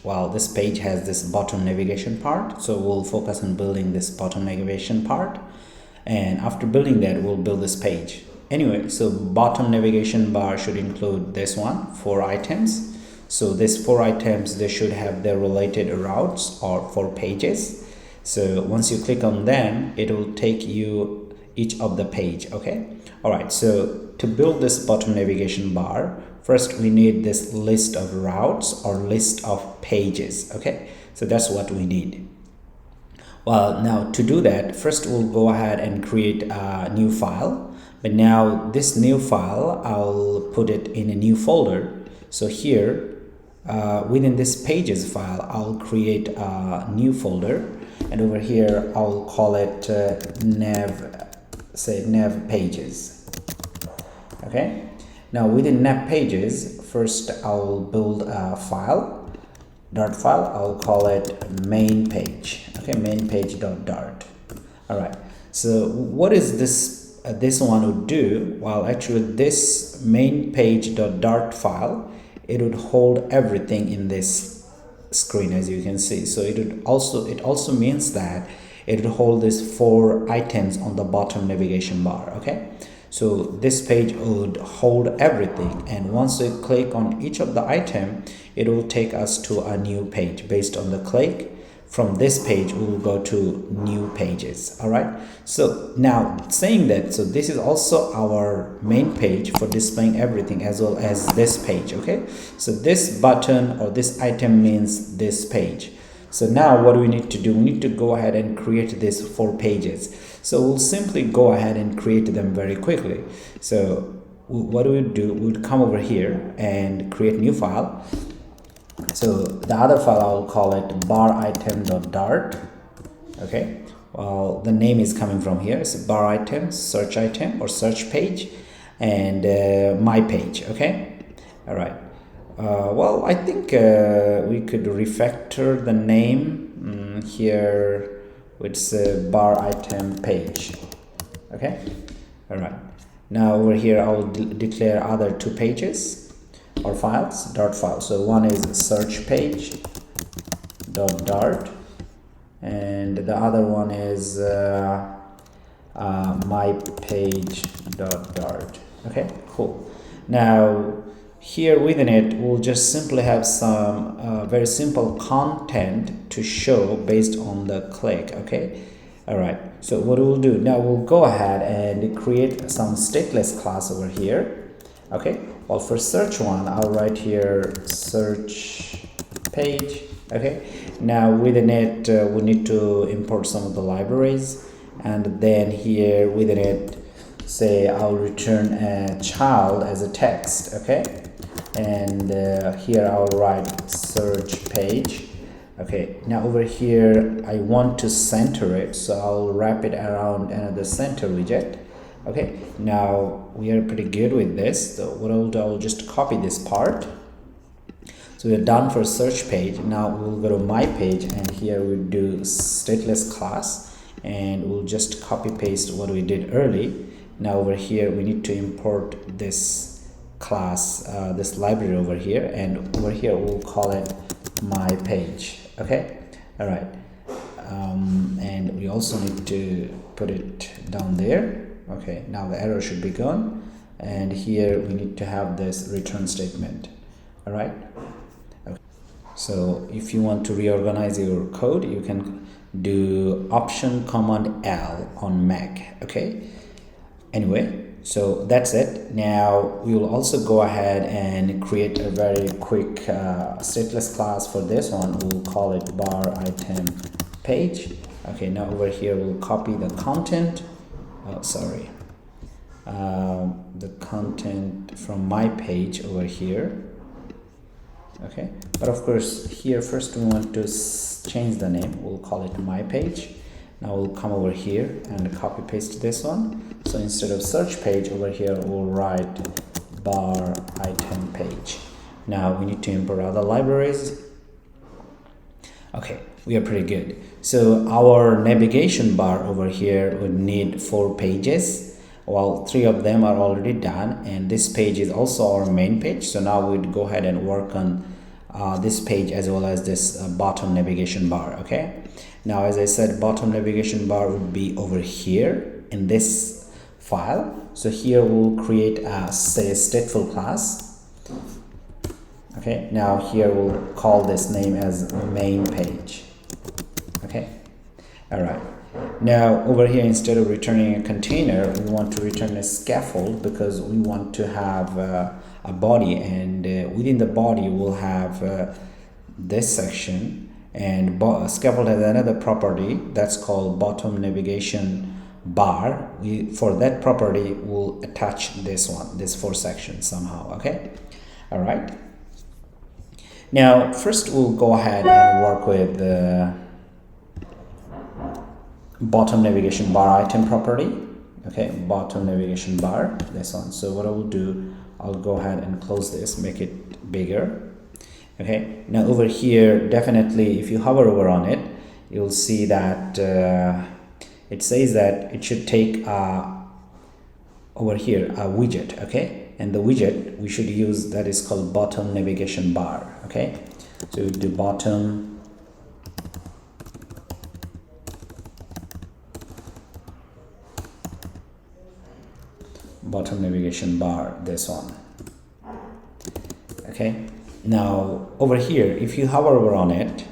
well, this page has this bottom navigation part, so we'll focus on building this bottom navigation part, and after building that we'll build this page. Anyway, so bottom navigation bar should include this one, 4 items. So this 4 items, they should have their related routes or 4 pages. So once you click on them, it will take you each of the page. Okay, all right, so to build this bottom navigation bar, first we need this list of routes or list of pages. Okay, so that's what we need. Well, now to do that, first we'll go ahead and create a new file. But now this new file, I'll put it in a new folder. So here within this pages file, I'll create a new folder, and over here I'll call it nav pages. Okay, now within nav pages, first I'll build a file, dart file. I'll call it main page. Okay, main page.dart. all right, so what is this one would do? Well, actually this main page.dart file, it would hold everything in this screen, as you can see. So it also means that it would hold these 4 items on the bottom navigation bar. Okay, so this page would hold everything, and once we click on each of the item, it will take us to a new page. Based on the click from this page, we will go to new pages. All right, so now saying that, so this is also our main page for displaying everything, as well as this page. Okay, so this button or this item means this page. So now what do we need to do? We need to go ahead and create these 4 pages. So we'll simply go ahead and create them very quickly. So what do? We would come over here and create new file. So the other file, I'll call it bar item.dart. Okay, well, the name is coming from here. It's bar item, search item or search page, and my page. Okay, all right. Well, I think we could refactor the name here with bar item page. Okay, all right. Now over here I will declare other 2 pages or files, dart files. So one is search page dot dart, and the other one is my page dot dart. Okay, cool. Now here within it, we'll just simply have some very simple content to show based on the click. Okay, all right, so what we'll do now, we'll go ahead and create some stateless class over here. Okay, well, for search one, I'll write here search page. Okay, now within it we need to import some of the libraries, and then here within it, say I'll return a child as a text. Okay, and here I'll write search page. Okay, now over here I want to center it, so I'll wrap it around another center widget. Okay, now we are pretty good with this. So what I'll do, I'll just copy this part. So we're done for search page. Now we'll go to my page, and here we'll do stateless class, and we'll just copy paste what we did early. Now over here we need to import this class, this library over here, and over here we'll call it my page. Okay, all right, and we also need to put it down there. Okay, now the error should be gone, and here we need to have this return statement. All right, okay. So if you want to reorganize your code, you can do Option Command L on Mac. Okay, anyway, so that's it. Now we will also go ahead and create a very quick stateless class for this one. We'll call it bar item page. Okay, now over here we'll copy the content. The content from my page over here. Okay, but of course here first we want to change the name. We'll call it my page. Now we'll come over here and copy paste this one. So instead of search page, over here we'll write bar item page. Now we need to import other libraries. Okay, we are pretty good. So our navigation bar over here would need 4 pages. Well, 3 of them are already done, and this page is also our main page. So now we'd go ahead and work on this page as well as this bottom navigation bar. Okay, now as I said, bottom navigation bar would be over here in this file. So here we'll create a say stateful class. Okay, now here we'll call this name as main page. Okay, all right. Now over here, instead of returning a container, we want to return a scaffold because we want to have a body, and within the body we'll have this section, and scaffold has another property that's called bottom navigation bar. For that property we'll attach this four sections somehow. Okay, all right. Now first we'll go ahead and work with the bottom navigation bar item property. Okay, bottom navigation bar, this one. So what I will do, I'll go ahead and close this, make it bigger. Okay, now over here, definitely if you hover over on it, you'll see that it says that it should take over here a widget. Okay, and the widget we should use, that is called bottom navigation bar. Okay, so we do bottom navigation bar, this one. Okay, now over here, if you hover over on it,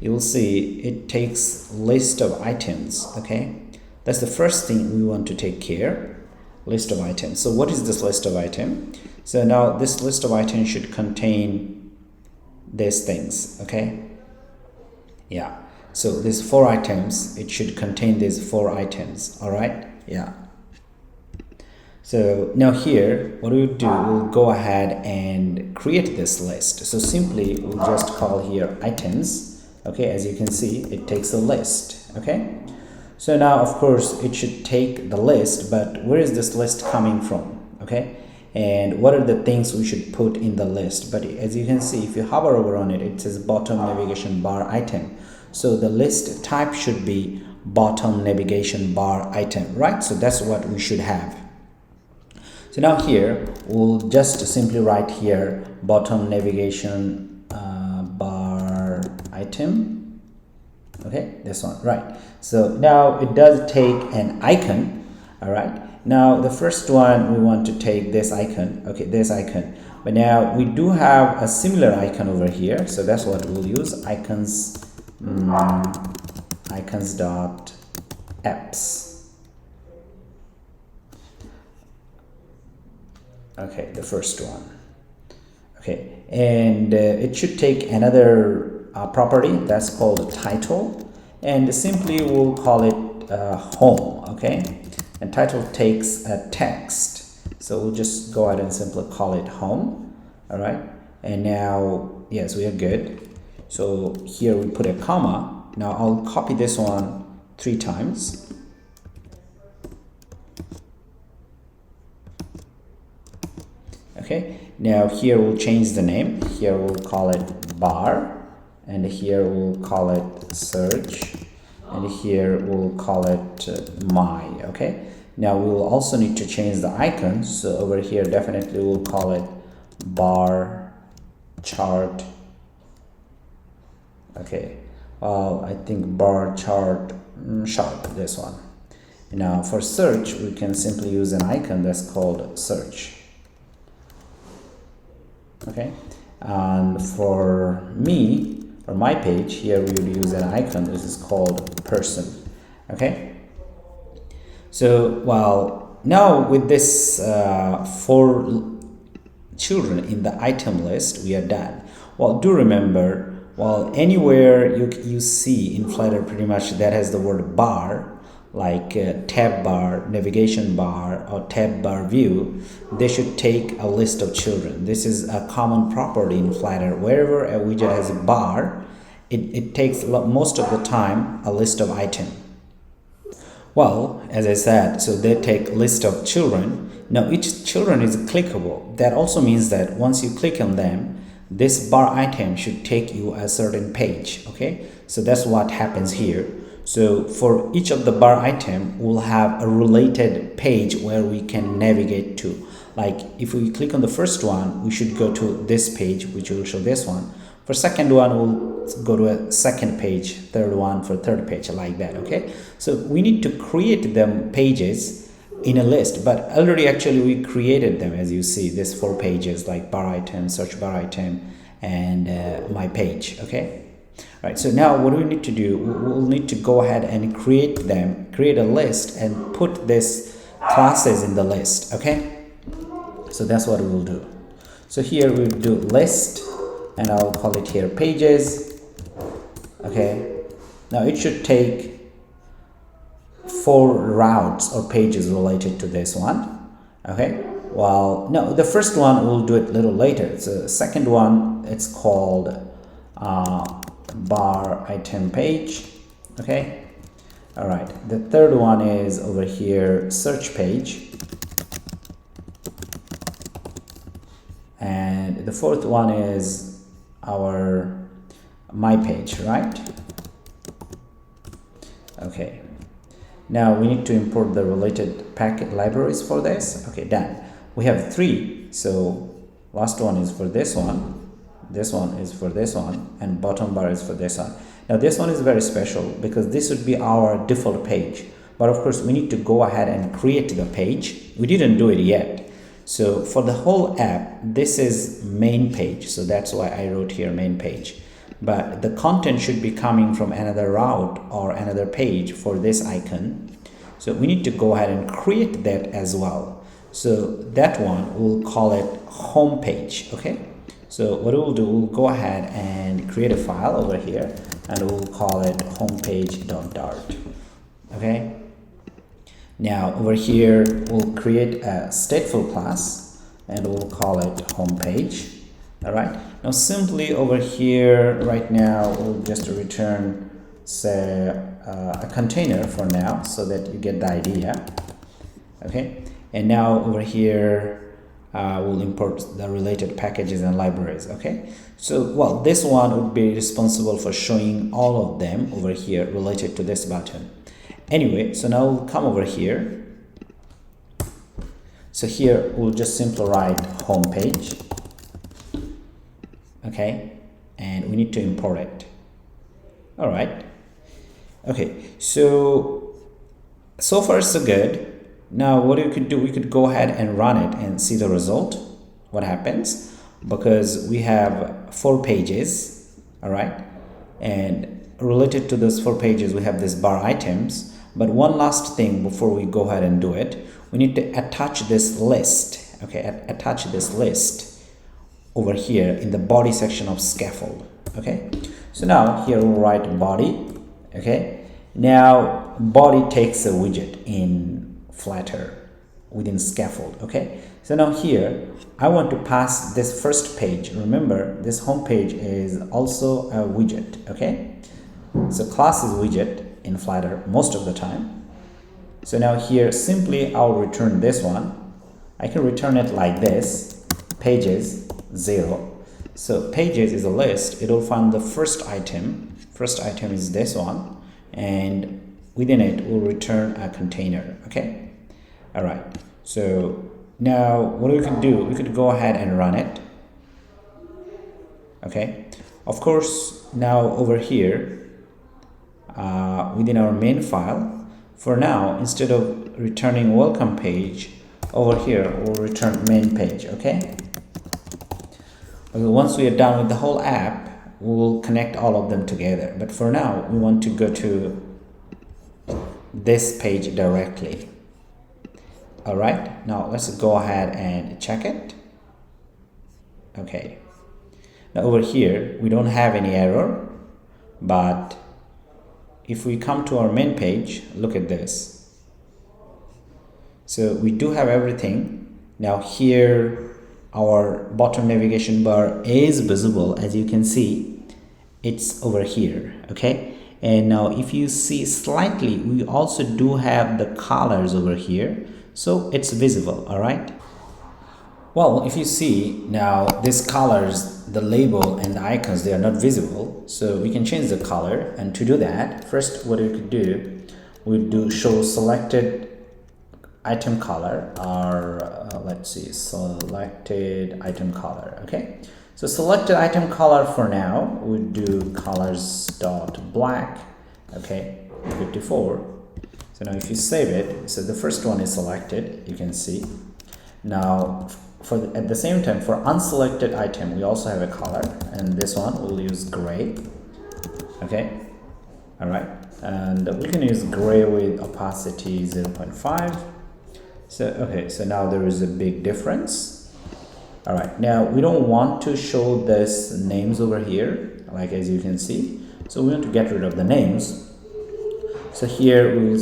you will see it takes list of items. Okay, that's the first thing we want to take care, list of items. So what is this list of item? So now this list of items should contain these things. Okay, yeah, so these 4 items, it should contain these 4 items. All right, yeah. So now here, what we'll do, we'll go ahead and create this list. So simply we'll just call here items. Okay, as you can see, it takes a list. Okay, so now of course it should take the list, but where is this list coming from? Okay, and what are the things we should put in the list? But as you can see, if you hover over on it, it says bottom navigation bar item. So the list type should be bottom navigation bar item, right? So that's what we should have. So now here we'll just simply write here bottom navigation bar item. Okay, this one, right? So now it does take an icon. All right, now the first one we want to take this icon. Okay, this icon, but now we do have a similar icon over here, so that's what we'll use, icons icons dot apps. Okay, the first one. Okay, and it should take another property that's called title, and simply we'll call it home. Okay, and title takes a text, so we'll just go ahead and simply call it home. All right, and now yes, we are good. So here we put a comma. Now I'll copy this one 3 times. Okay, now here we'll change the name. Here we'll call it bar, and here we'll call it search, and here we'll call it my. Okay, now we will also need to change the icon. So over here definitely we'll call it bar chart. Okay, well, I think bar chart sharp, this one. Now for search, we can simply use an icon that's called search. Okay, and for me, for my page, here we would use an icon. This is called person. Okay, so well, now with this 4 children in the item list, we are done. Well, do remember, well, anywhere you see in Flutter pretty much that has the word bar, like tab bar, navigation bar, or tab bar view, they should take a list of children. This is a common property in Flutter. Wherever a widget has a bar, it takes most of the time a list of item. Well, as I said, so they take list of children. Now each children is clickable. That also means that once you click on them, this bar item should take you a certain page. Okay, so that's what happens here. So for each of the bar item, we'll have a related page where we can navigate to. Like if we click on the first one, we should go to this page, which will show this one. For second one, we'll go to a second page, third one for third page, like that. Okay, so we need to create them pages in a list, but already actually we created them. As you see, this 4 pages like bar item, search bar item, and my page. Okay, right. So now what we need to do, we'll need to go ahead and create a list and put this classes in the list. Okay, so that's what we'll do. So here we'll do list, and I'll call it here pages. Okay, now it should take 4 routes or pages related to this one. Okay, well, no, the first one we'll do it a little later. It's a second one, it's called bar item page. Okay, all right, the third one is over here, search page, and the fourth one is our my page, right? Okay, now we need to import the related packet libraries for this. Okay, done. We have 3, so last one is for this one, this one is for this one, and bottom bar is for this one. Now this one is very special because this would be our default page, but of course we need to go ahead and create the page. We didn't do it yet. So for the whole app, this is main page, so that's why I wrote here main page, but the content should be coming from another route or another page for this icon. So we need to go ahead and create that as well. So that one, we'll call it home page. Okay, so what we'll do, we'll go ahead and create a file over here, and we'll call it homepage.dart. Okay, now over here we'll create a stateful class, and we'll call it homepage. All right, now simply over here right now we'll just return, say, a container for now, so that you get the idea. Okay, and now over here we'll import the related packages and libraries. Okay, so well, this one would be responsible for showing all of them over here related to this button. Anyway, so now we'll come over here. So here we'll just simply write home page. Okay, and we need to import it. All right, okay, so far so good. Now what we could do, we could go ahead and run it and see the result, what happens, because we have 4 pages. All right, and related to those 4 pages we have this bar items. But one last thing before we go ahead and do it, we need to attach this list. Okay, attach this list over here in the body section of scaffold. Okay, so now here we'll write body. Okay, now body takes a widget in Flutter within scaffold. Okay, so now here I want to pass this first page. Remember, this home page is also a widget. Okay, so class is widget in Flutter most of the time. So now here simply I'll return this one. I can return it like this, pages 0. So pages is a list. It will find the first item. First item is this one, and within it will return a container. Okay, all right, so now what we could do, we could go ahead and run it. Okay, of course, now over here within our main file, for now, instead of returning welcome page, over here we'll return main page. Okay, once we are done with the whole app, we'll connect all of them together, but for now we want to go to this page directly. All right, now let's go ahead and check it. Okay, now over here we don't have any error, but if we come to our main page, look at this. So we do have everything. Now here our bottom navigation bar is visible. As you can see, it's over here. Okay, and now if you see slightly, we also do have the colors over here, so it's visible. All right, well, if you see now, these colors, the label and the icons, they are not visible, so we can change the color. And to do that, first what we could do, we do show selected item color or let's see, selected item color. Okay, so selected item color for now we do colors dot black. Okay, 54. So now if you save it, so the first one is selected, you can see. Now at the same time, for unselected item we also have a color, and this one we'll use gray. Okay, all right, and we can use gray with opacity 0.5. So okay, so now there is a big difference. All right, now we don't want to show this names over here, like as you can see, so we want to get rid of the names. So here we'll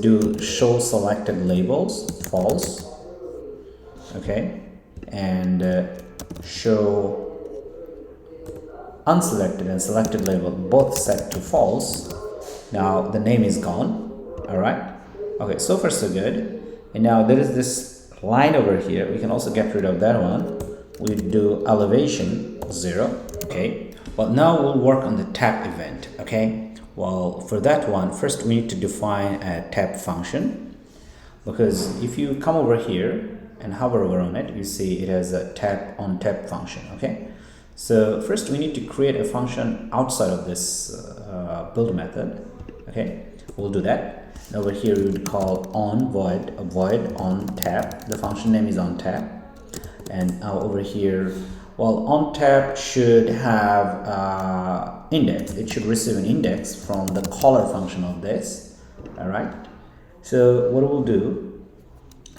do show selected labels false. Okay, and show unselected and selected label both set to false. Now the name is gone. All right, okay, so far so good. And now there is this line over here, we can also get rid of that one. We do elevation 0. Okay, well now we'll work on the tap event. Okay, well for that one, first we need to define a tap function, because if you come over here and hover over on it, you see it has a tap on tap function. Okay, so first we need to create a function outside of this build method. Okay, we'll do that. And over here we would call on void on tap. The function name is on tap. And now over here, well, on tap should have index. It should receive an index from the color function of this. All right, so what we'll do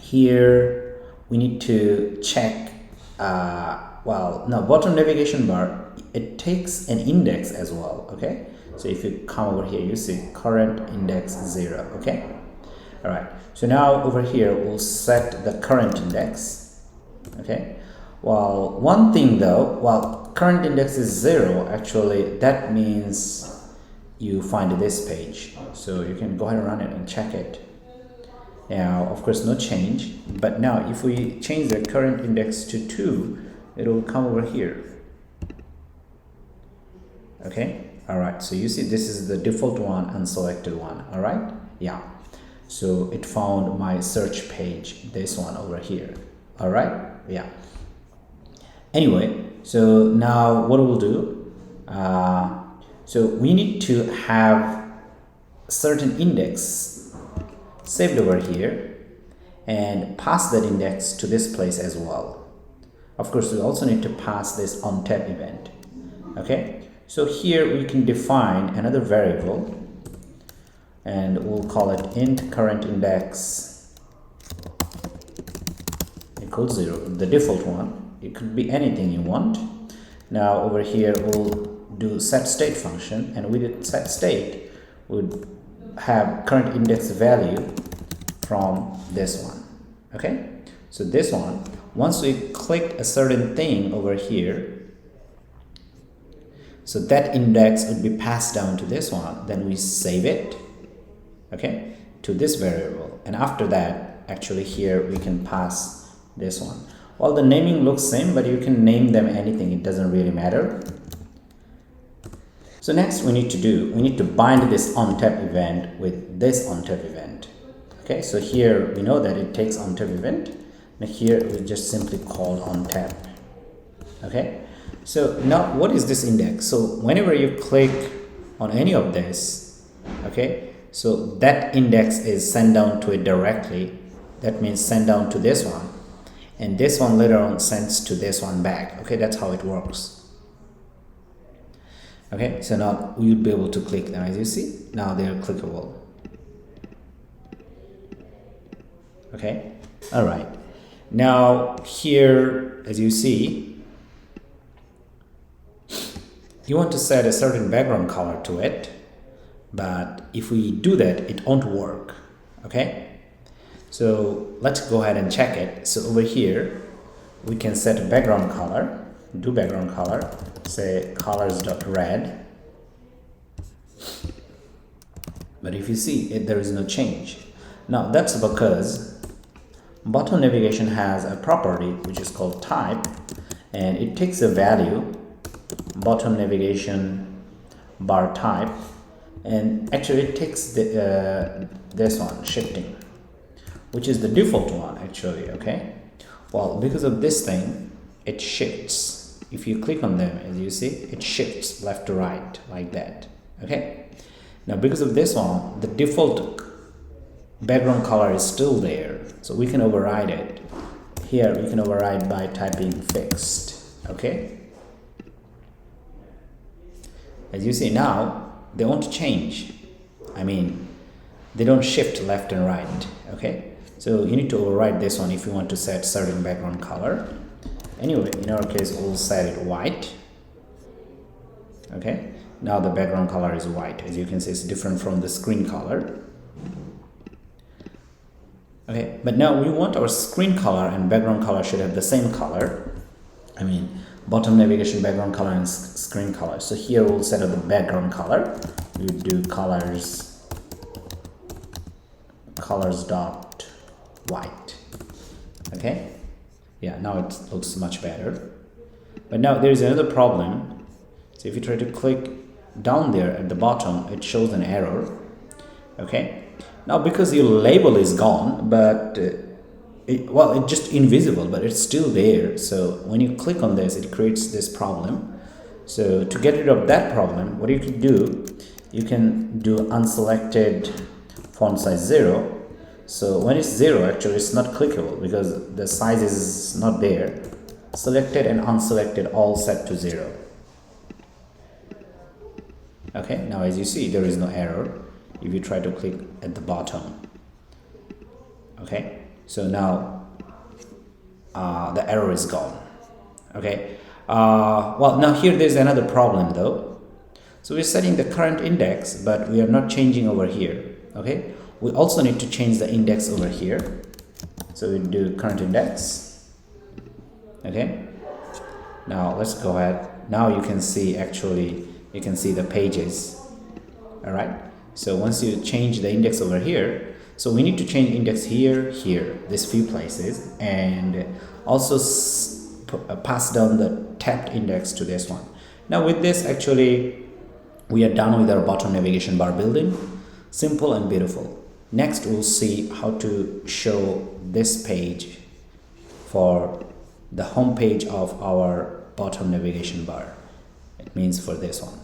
here, we need to check well, now bottom navigation bar, it takes an index as well. Okay, so if you come over here, you see current index 0. Okay, all right, so now over here we'll set the current index. Okay, well, one thing though, while current index is 0, actually that means you find this page, so you can go ahead and run it and check it. Now of course no change, but now if we change the current index to 2, it will come over here. Okay, all right, so you see this is the default one, unselected one. All right, yeah, so it found my search page, this one over here. All right, yeah. Anyway, so now what we'll do, so we need to have certain index saved over here and pass that index to this place as well. Of course, we also need to pass this Ontap event. Okay, so here we can define another variable, and we'll call it int currentIndex equals 0, the default one. It could be anything you want. Now over here we'll do set state function, and with the set state would have current index value from this one. Okay, so this one, once we click a certain thing over here, so that index would be passed down to this one, then we save it, okay, to this variable, and after that actually here we can pass this one. Well, the naming looks same, but you can name them anything, it doesn't really matter. So next we need to bind this Ontap event with this Ontap event. Okay, so here we know that it takes Ontap event. Now here we just simply call Ontap. Okay, so now what is this index? So whenever you click on any of this, okay, so that index is sent down to it directly. That means send down to this one, and this one later on sends to this one back. Okay, that's how it works. Okay, so now we would be able to click them. As you see, now they are clickable. Okay, all right, now here as you see, you want to set a certain background color to it, but if we do that it won't work. Okay, so let's go ahead and check it. So over here we can set a background color, do background color, say colors.red, but if you see it, there is no change. Now that's because bottom navigation has a property which is called type, and it takes a value bottom navigation bar type, and actually it takes the this one shifting. which is the default one actually. Okay, well, because of this thing, it shifts. If you click on them, as you see, it shifts left to right like that. Okay, now because of this one, the default background color is still there, so we can override it. Here we can override by typing fixed. Okay, as you see now, they won't change. I mean, they don't shift left and right. Okay, so you need to override this one if you want to set certain background color. Anyway, in our case, we'll set it white. Okay, now the background color is white. As you can see, it's different from the screen color. Okay, but now we want our screen color and background color should have the same color. I mean, bottom navigation background color and screen color. So here we'll set up the background color. We do colors dot white. Okay, yeah, now it looks much better. But now there is another problem. So if you try to click down there at the bottom, it shows an error. Okay, now because your label is gone, but it's just invisible, but it's still there. So when you click on this, it creates this problem. So to get rid of that problem, what you can do, you can do unselected font size 0. So when it's 0, actually it's not clickable because the size is not there. Selected and unselected all set to 0. Okay, now as you see, there is no error if you try to click at the bottom. Okay, so now the error is gone. Okay, well, now here there's another problem though. So we're setting the current index, but we are not changing over here. Okay, we also need to change the index over here. So we do current index. Okay, now let's go ahead. Now you can see, actually you can see the pages. All right, so once you change the index over here, so we need to change index here, these few places, and also pass down the tapped index to this one. Now with this, actually we are done with our bottom navigation bar building. Simple and beautiful. Next we'll see how to show this page for the home page of our bottom navigation bar. It means for this one.